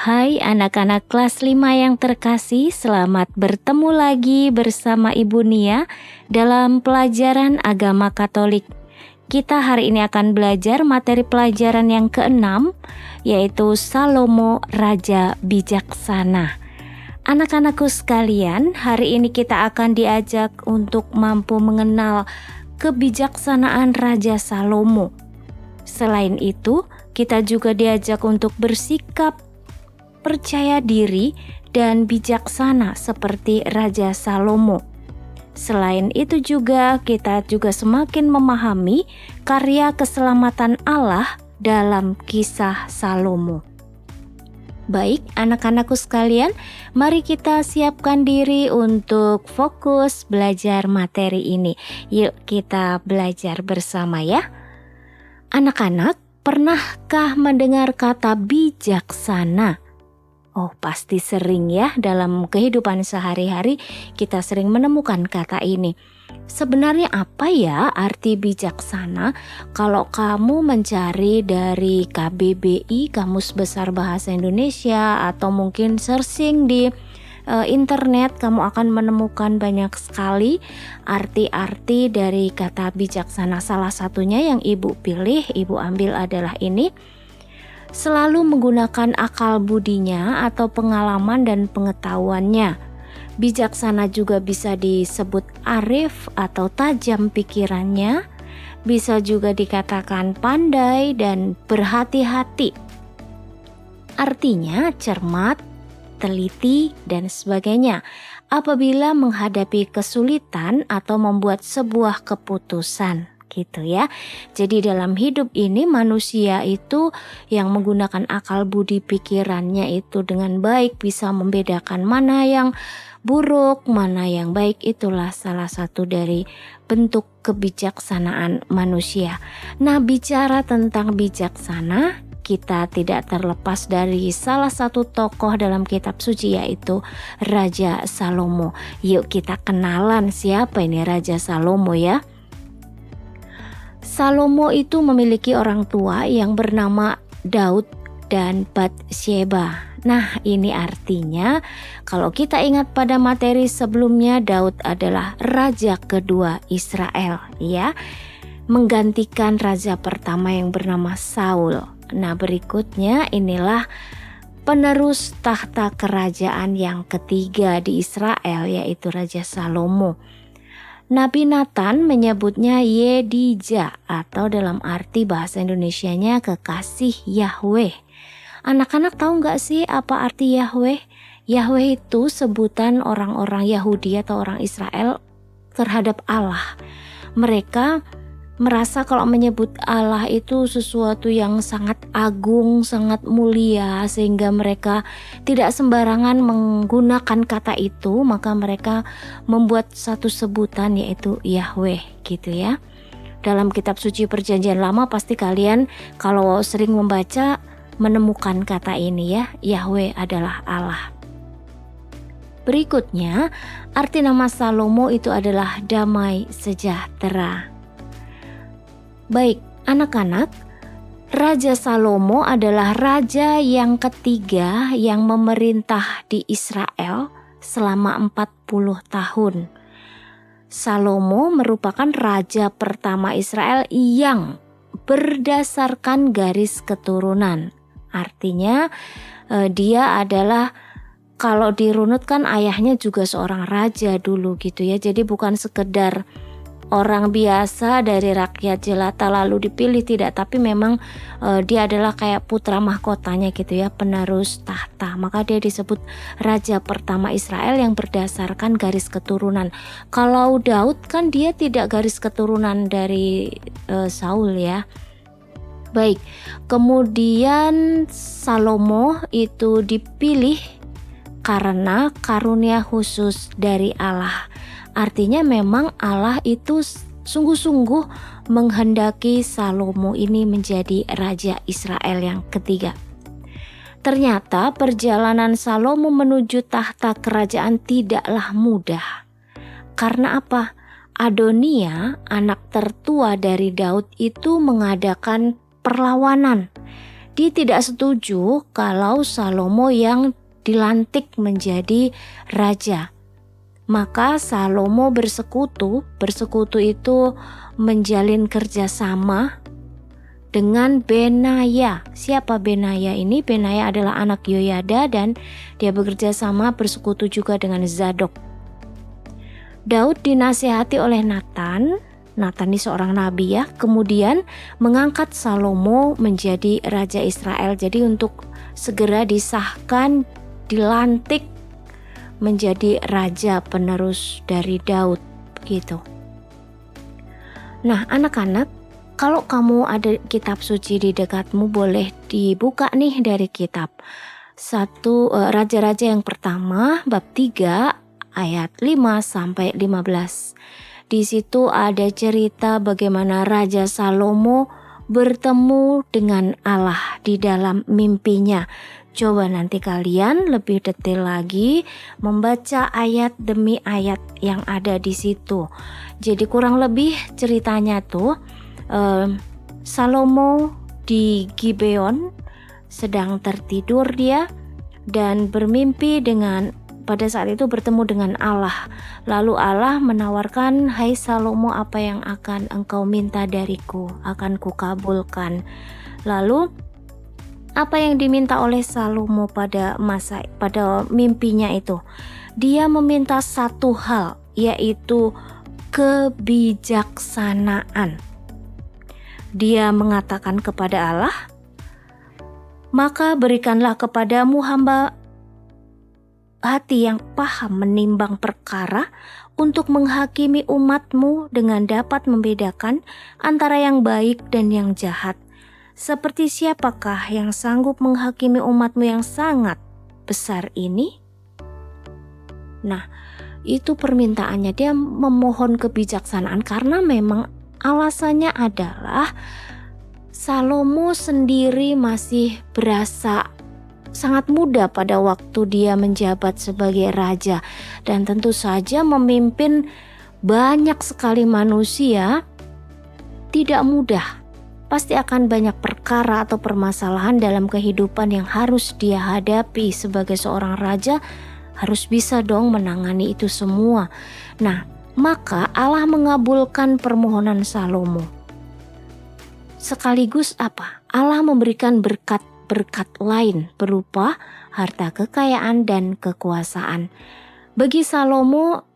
Hai anak-anak kelas 5 yang terkasih, selamat bertemu lagi bersama Ibu Nia dalam pelajaran agama Katolik. Kita hari ini akan belajar materi pelajaran yang ke-6, yaitu Salomo Raja Bijaksana. Anak-anakku sekalian, hari ini kita akan diajak untuk mampu mengenal kebijaksanaan Raja Salomo. Selain itu, kita juga diajak untuk bersikap percaya diri dan bijaksana seperti Raja Salomo. Selain itu juga kita juga semakin memahami karya keselamatan Allah dalam kisah Salomo. Baik, anak-anakku sekalian, mari kita siapkan diri untuk fokus belajar materi ini. Yuk kita belajar bersama ya. Anak-anak, pernahkah mendengar kata bijaksana? Oh, pasti sering ya, dalam kehidupan sehari-hari kita sering menemukan kata ini. Sebenarnya apa ya arti bijaksana? Kalau kamu mencari dari KBBI, Kamus Besar Bahasa Indonesia, atau mungkin searching di internet, kamu akan menemukan banyak sekali arti-arti dari kata bijaksana. Salah satunya yang ibu pilih, ibu ambil adalah ini. Selalu menggunakan akal budinya atau pengalaman dan pengetahuannya. Bijaksana juga bisa disebut arif atau tajam pikirannya. Bisa juga dikatakan pandai dan berhati-hati. Artinya cermat, teliti, dan sebagainya. Apabila menghadapi kesulitan atau membuat sebuah keputusan. Gitu ya. Jadi dalam hidup ini manusia itu yang menggunakan akal budi pikirannya itu dengan baik bisa membedakan mana yang buruk, mana yang baik. Itulah salah satu dari bentuk kebijaksanaan manusia. Nah, bicara tentang bijaksana, kita tidak terlepas dari salah satu tokoh dalam kitab suci, yaitu Raja Salomo. Yuk kita kenalan siapa ini Raja Salomo ya. Salomo itu memiliki orang tua yang bernama Daud dan Batsyeba. Nah, ini artinya kalau kita ingat pada materi sebelumnya, Daud adalah raja kedua Israel ya, menggantikan raja pertama yang bernama Saul. Nah, berikutnya inilah penerus tahta kerajaan yang ketiga di Israel, yaitu Raja Salomo. Nabi Nathan menyebutnya Yedija atau dalam arti bahasa Indonesianya kekasih Yahweh. Anak-anak tahu nggak sih apa arti Yahweh? Yahweh itu sebutan orang-orang Yahudi atau orang Israel terhadap Allah. Mereka merasa kalau menyebut Allah itu sesuatu yang sangat agung, sangat mulia, sehingga mereka tidak sembarangan menggunakan kata itu, maka mereka membuat satu sebutan yaitu Yahweh gitu ya. Dalam kitab suci Perjanjian Lama pasti kalian kalau sering membaca menemukan kata ini ya, Yahweh adalah Allah. Berikutnya, arti nama Salomo itu adalah damai sejahtera. Baik, anak-anak, Raja Salomo adalah raja yang ketiga yang memerintah di Israel selama 40 tahun. Salomo merupakan raja pertama Israel yang berdasarkan garis keturunan. Artinya dia adalah, kalau dirunutkan, ayahnya juga seorang raja dulu gitu ya. Jadi bukan sekedar orang biasa dari rakyat jelata lalu dipilih, tidak, tapi memang dia adalah kayak putra mahkotanya gitu ya, penerus tahta. Maka dia disebut raja pertama Israel yang berdasarkan garis keturunan. Kalau Daud kan dia tidak garis keturunan dari Saul ya. Baik, kemudian Salomo itu dipilih karena karunia khusus dari Allah. Artinya memang Allah itu sungguh-sungguh menghendaki Salomo ini menjadi raja Israel yang ketiga. Ternyata perjalanan Salomo menuju tahta kerajaan tidaklah mudah. Karena apa? Adonia, anak tertua dari Daud itu mengadakan perlawanan. Dia tidak setuju kalau Salomo yang dilantik menjadi raja. Maka Salomo bersekutu itu menjalin kerjasama dengan Benaya. Siapa Benaya ini? Benaya adalah anak Yoyada dan dia bekerja sama bersekutu juga dengan Zadok. Daud dinasihati oleh Nathan. Nathan ini seorang nabi ya. Kemudian mengangkat Salomo menjadi raja Israel. Jadi untuk segera disahkan, dilantik menjadi raja penerus dari Daud begitu. Nah, anak-anak, kalau kamu ada kitab suci di dekatmu, boleh dibuka nih dari kitab Raja-Raja yang pertama bab 3 ayat 5 sampai 15. Di situ ada cerita bagaimana Raja Salomo bertemu dengan Allah di dalam mimpinya. Coba nanti kalian lebih detail lagi membaca ayat demi ayat yang ada di situ. Jadi kurang lebih ceritanya tuh Salomo di Gibeon sedang tertidur dia dan bermimpi pada saat itu bertemu dengan Allah. Lalu Allah menawarkan, "Hai Salomo, apa yang akan engkau minta dariku? Akan kukabulkan." Lalu apa yang diminta oleh Salomo pada mimpinya itu? Dia meminta satu hal, yaitu kebijaksanaan. Dia mengatakan kepada Allah, "Maka berikanlah kepadamu hamba hati yang paham menimbang perkara untuk menghakimi umatmu dengan dapat membedakan antara yang baik dan yang jahat. Seperti siapakah yang sanggup menghakimi umatmu yang sangat besar ini?" Nah, itu permintaannya. Dia memohon kebijaksanaan karena memang alasannya adalah Salomo sendiri masih berasa sangat muda pada waktu dia menjabat sebagai raja, dan tentu saja memimpin banyak sekali manusia tidak mudah. Pasti akan banyak perkara atau permasalahan dalam kehidupan yang harus dia hadapi sebagai seorang raja. Harus bisa dong menangani itu semua. Nah, maka Allah mengabulkan permohonan Salomo. Sekaligus apa? Allah memberikan berkat lain berupa harta kekayaan dan kekuasaan. Bagi Salomo,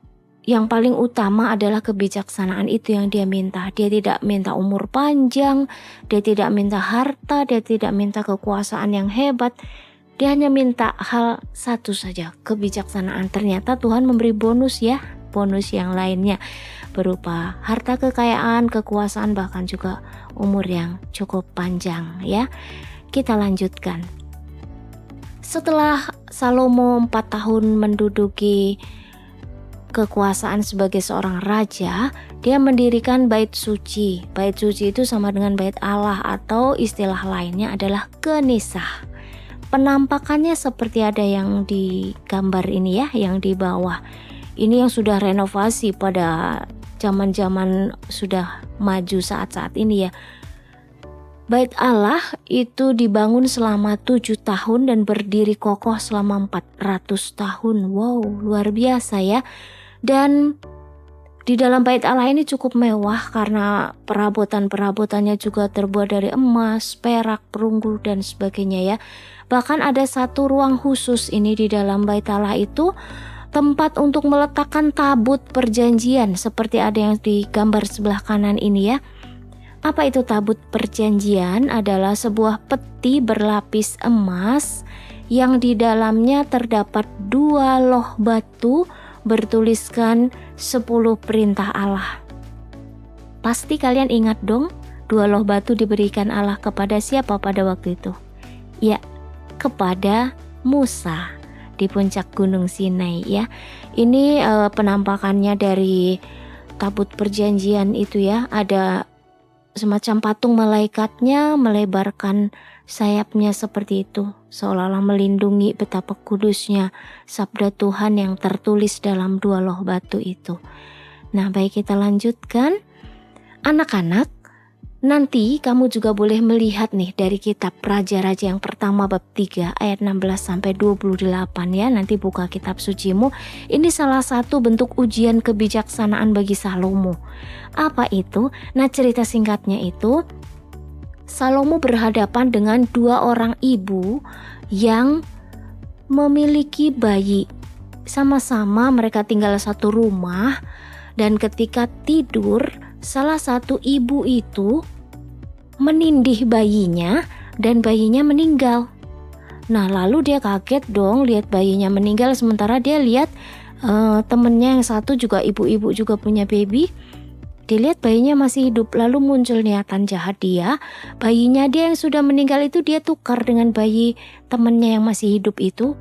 yang paling utama adalah kebijaksanaan. Itu yang dia minta. Dia tidak minta umur panjang, dia tidak minta harta, dia tidak minta kekuasaan yang hebat. Dia hanya minta hal satu saja, kebijaksanaan. Ternyata Tuhan memberi bonus ya, bonus yang lainnya berupa harta kekayaan, kekuasaan, bahkan juga umur yang cukup panjang ya. Kita lanjutkan. Setelah Salomo 4 tahun menduduki kekuasaan sebagai seorang raja, dia mendirikan bait suci. Bait suci itu sama dengan bait Allah, atau istilah lainnya adalah kenisah. Penampakannya seperti ada yang di gambar ini ya, yang di bawah. Ini yang sudah renovasi pada zaman-zaman sudah maju saat-saat ini ya. Bait Allah itu dibangun selama 7 tahun dan berdiri kokoh selama 400 tahun. Wow, luar biasa ya. Dan di dalam bait Allah ini cukup mewah karena perabotan-perabotannya juga terbuat dari emas, perak, perunggu dan sebagainya ya. Bahkan ada satu ruang khusus ini di dalam bait Allah itu, tempat untuk meletakkan tabut perjanjian seperti ada yang di gambar sebelah kanan ini ya. Apa itu tabut perjanjian? Adalah sebuah peti berlapis emas yang di dalamnya terdapat 2 loh batu bertuliskan 10 perintah Allah. Pasti kalian ingat dong, 2 loh batu diberikan Allah kepada siapa pada waktu itu? Ya, kepada Musa di puncak Gunung Sinai ya. Ini penampakannya dari tabut perjanjian itu ya. Ada semacam patung malaikatnya melebarkan sayapnya seperti itu, seolah-olah melindungi betapa kudusnya sabda Tuhan yang tertulis dalam 2 loh batu itu. Nah, baik, kita lanjutkan. Anak-anak, Nanti kamu juga boleh melihat nih dari kitab Raja-Raja yang pertama bab 3 ayat 16 sampai 28 ya. Nanti buka kitab sucimu. Ini salah satu bentuk ujian kebijaksanaan bagi Salomo. Apa itu? Nah, cerita singkatnya itu Salomo berhadapan dengan dua orang ibu yang memiliki bayi. Sama-sama mereka tinggal satu rumah, dan ketika tidur salah satu ibu itu menindih bayinya dan bayinya meninggal. Nah, lalu dia kaget dong lihat bayinya meninggal, sementara dia lihat temennya yang satu juga ibu-ibu juga punya baby. Dilihat bayinya masih hidup, lalu muncul niatan jahat dia. Bayinya dia yang sudah meninggal itu dia tukar dengan bayi temennya yang masih hidup itu,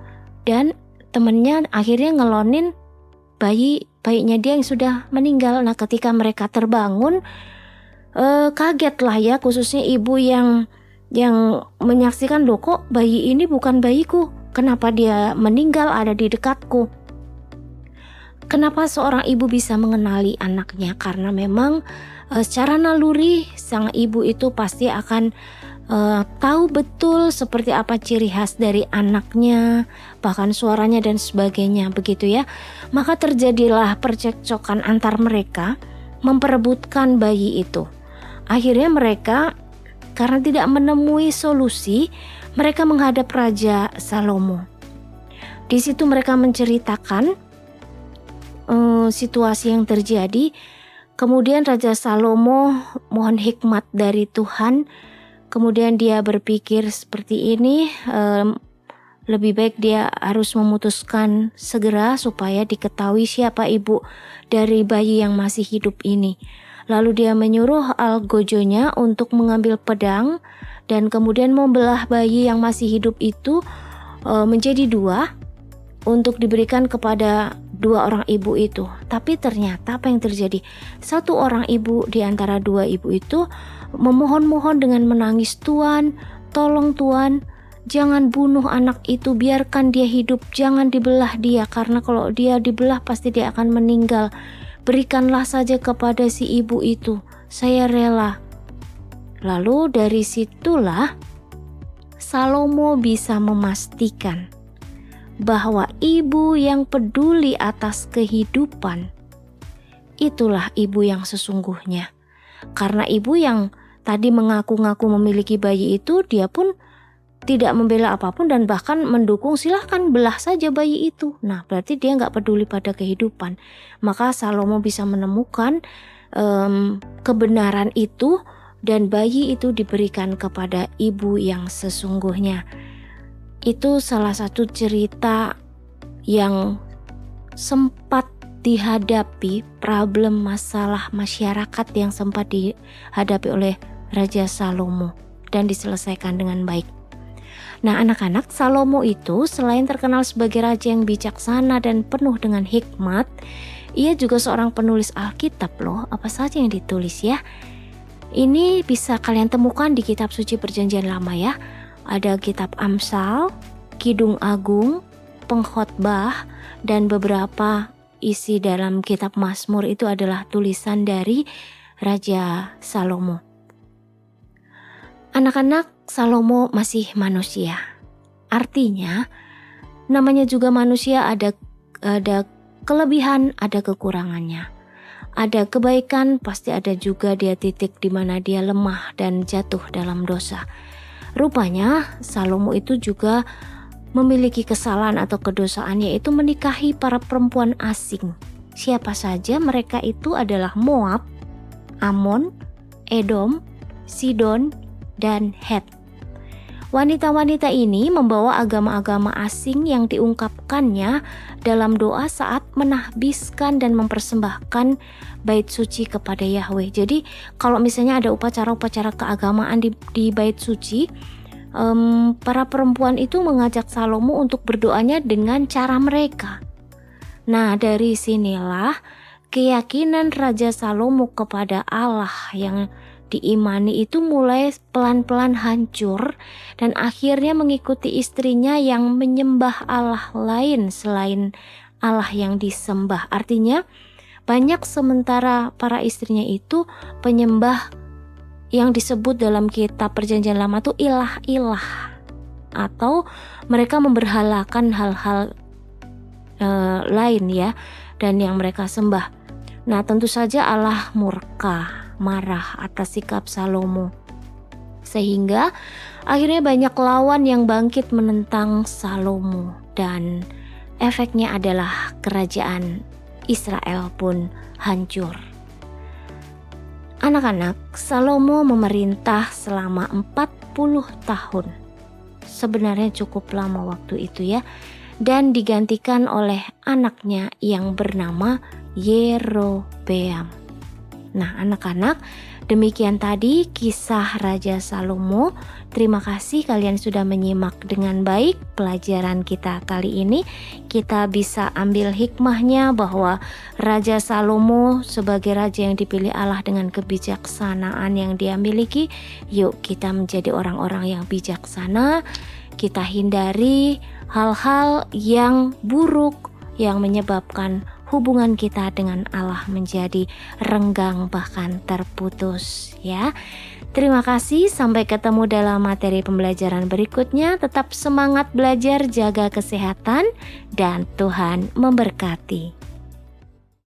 dan temennya akhirnya ngelonin bayinya dia yang sudah meninggal. Nah, ketika mereka terbangun, kaget lah ya, khususnya ibu yang menyaksikan, loh kok bayi ini bukan bayiku, kenapa dia meninggal ada di dekatku. Kenapa seorang ibu bisa mengenali anaknya? Karena memang secara naluri sang ibu itu pasti akan tahu betul seperti apa ciri khas dari anaknya, bahkan suaranya dan sebagainya, begitu ya. Maka terjadilah percekcokan antar mereka memperebutkan bayi itu. Akhirnya mereka, karena tidak menemui solusi, mereka menghadap Raja Salomo. Di situ mereka menceritakan situasi yang terjadi. Kemudian Raja Salomo mohon hikmat dari Tuhan. Kemudian dia berpikir seperti ini, lebih baik dia harus memutuskan segera supaya diketahui siapa ibu dari bayi yang masih hidup ini. Lalu dia menyuruh algojonya untuk mengambil pedang dan kemudian membelah bayi yang masih hidup itu menjadi dua untuk diberikan kepada dua orang ibu itu. Tapi ternyata apa yang terjadi? Satu orang ibu di antara dua ibu itu memohon-mohon dengan menangis, "Tuan, tolong Tuan, jangan bunuh anak itu, biarkan dia hidup, jangan dibelah dia, karena kalau dia dibelah pasti dia akan meninggal. Berikanlah saja kepada si ibu itu, saya rela." Lalu dari situlah Salomo bisa memastikan bahwa ibu yang peduli atas kehidupan itulah ibu yang sesungguhnya. Karena ibu yang tadi mengaku-ngaku memiliki bayi itu, dia pun tidak membela apapun dan bahkan mendukung, silahkan belah saja bayi itu. Nah, berarti dia nggak peduli pada kehidupan. Maka Salomo bisa menemukan kebenaran itu, dan bayi itu diberikan kepada ibu yang sesungguhnya. Itu salah satu cerita yang sempat dihadapi, problem masalah masyarakat yang sempat dihadapi oleh Raja Salomo dan diselesaikan dengan baik. Nah, anak-anak, Salomo itu selain terkenal sebagai raja yang bijaksana dan penuh dengan hikmat, ia juga seorang penulis Alkitab loh. Apa saja yang ditulis ya? Ini bisa kalian temukan di kitab suci Perjanjian Lama ya. Ada kitab Amsal, Kidung Agung, Pengkhotbah, dan beberapa isi dalam kitab Mazmur itu adalah tulisan dari Raja Salomo. Anak-anak, Salomo masih manusia. Artinya, namanya juga manusia, ada kelebihan, ada kekurangannya. Ada kebaikan, pasti ada juga dia titik di mana dia lemah dan jatuh dalam dosa. Rupanya Salomo itu juga memiliki kesalahan atau kedosaan, yaitu menikahi para perempuan asing. Siapa saja mereka itu adalah Moab, Amon, Edom, Sidon, dan Het. Wanita-wanita ini membawa agama-agama asing yang diungkapkannya dalam doa saat menahbiskan dan mempersembahkan bait suci kepada Yahweh. Jadi kalau misalnya ada upacara-upacara keagamaan di bait suci, para perempuan itu mengajak Salomo untuk berdoanya dengan cara mereka. Nah, dari sinilah keyakinan Raja Salomo kepada Allah yang diimani itu mulai pelan-pelan hancur dan akhirnya mengikuti istrinya yang menyembah Allah lain selain Allah yang disembah. Artinya banyak sementara para istrinya itu penyembah yang disebut dalam kitab Perjanjian Lama itu ilah-ilah, atau mereka memberhalakan hal-hal lain ya, dan yang mereka sembah. Nah, tentu saja Allah murka, marah atas sikap Salomo, sehingga akhirnya banyak lawan yang bangkit menentang Salomo, dan efeknya adalah kerajaan Israel pun hancur. Anak-anak, Salomo memerintah selama 40 tahun. Sebenarnya cukup lama waktu itu ya, dan digantikan oleh anaknya yang bernama Yerobeam. Nah, anak-anak, demikian tadi kisah Raja Salomo. Terima kasih kalian sudah menyimak dengan baik pelajaran kita kali ini. Kita bisa ambil hikmahnya bahwa Raja Salomo sebagai raja yang dipilih Allah dengan kebijaksanaan yang dia miliki. Yuk kita menjadi orang-orang yang bijaksana. Kita hindari hal-hal yang buruk yang menyebabkan hubungan kita dengan Allah menjadi renggang bahkan terputus ya. Terima kasih, sampai ketemu dalam materi pembelajaran berikutnya. Tetap semangat belajar, jaga kesehatan, dan Tuhan memberkati.